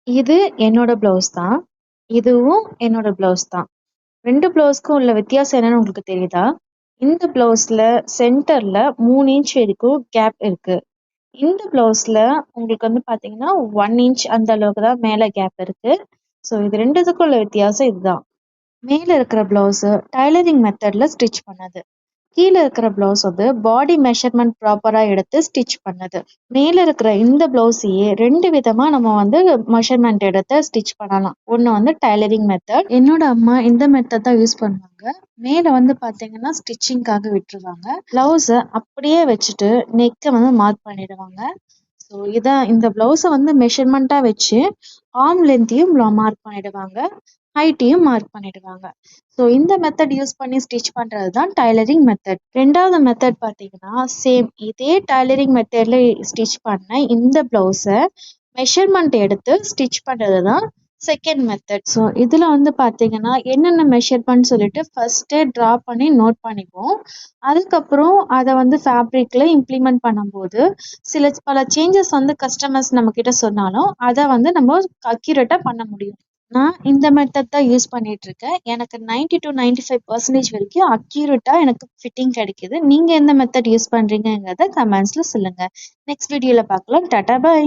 இது என்னோட ப்ளவுஸ் தான். இதுவும் என்னோட ப்ளவுஸ் தான். 2 ப்ளவுஸ்க்கும் உள்ள வித்தியாசம் என்னன்னு உங்களுக்கு தெரியுதா? இந்த ப்ளவுஸ்ல சென்டர்ல 3 இன்ச் வரைக்கும் கேப் இருக்கு. இந்த ப்ளவுஸ்ல உங்களுக்கு வந்து பார்த்தீங்கன்னா, 1 இன்ச் அந்த அளவுக்கு தான் மேல கேப் இருக்கு. ஸோ இது 2த்துக்கும் உள்ள வித்தியாசம் இதுதான். மேல இருக்கிற ப்ளவுஸு டைலரிங் மெத்தட்ல ஸ்டிச் பண்ணது. கீழ இருக்கிற ப்ளவுஸ் வந்து பாடி மெஷர்மென்ட் ப்ராப்பரா எடுத்து ஸ்டிச் பண்ணது. மேல இருக்கிற இந்த ப்ளவுஸையே 2 விதமா நம்ம வந்து மெஷர்மென்ட் எடுத்து ஸ்டிச் பண்ணலாம். ஒண்ணு வந்து டைலரிங் மெத்தட். என்னோட அம்மா இந்த மெத்தட் தான் யூஸ் பண்ணுவாங்க. மேல வந்து பார்த்தீங்கன்னா, ஸ்டிச்சிங்க்காக விட்டுருவாங்க. ப்ளவுஸ அப்படியே வச்சுட்டு நெக்க வந்து மார்க் பண்ணிடுவாங்க. ஸோ இந்த ப்ளவுஸ வந்து மெஷர்மென்ட்டா வச்சு ஆர்ம் லென்த்தையும் மார்க் பண்ணிடுவாங்க. ஹைட்டையும் மார்க் பண்ணிடுவாங்க. ஸோ இந்த மெத்தட் யூஸ் பண்ணி ஸ்டிச் பண்றது தான் டைலரிங் மெத்தட். 2வது மெத்தட் பார்த்தீங்கன்னா, சேம் இதே டைலரிங் மெத்தட்ல ஸ்டிச் பண்ண இந்த ப்ளவுஸ மெஷர்மென்ட் எடுத்து ஸ்டிச் பண்றது தான் செகண்ட் மெத்தட். ஸோ இதுல வந்து பார்த்தீங்கன்னா, என்னென்ன மெஷர்மென்ட் சொல்லிட்டு ஃபர்ஸ்ட்டே ட்ரா பண்ணி நோட் பண்ணிக்குவோம். அதுக்கப்புறம் அத வந்து ஃபேப்ரிக்ல இம்ப்ளிமெண்ட் பண்ணும்போது, பல சேஞ்சஸ் வந்து கஸ்டமர்ஸ் நம்மகிட்ட சொன்னாலும், அத வந்து நம்ம அக்யூரேட்டா பண்ண முடியும். நான் இந்த மெத்தட் தான் யூஸ் பண்ணிட்டு இருக்கேன். எனக்கு 90 to 95% வரைக்கும் அக்யூரேட்டா எனக்கு ஃபிட்டிங் கிடைக்குது. நீங்க எந்த மெத்தட் யூஸ் பண்றீங்கங்கிறத கமெண்ட்ஸ்ல சொல்லுங்க. நெக்ஸ்ட் வீடியோல பார்க்கலாம். Tata bye.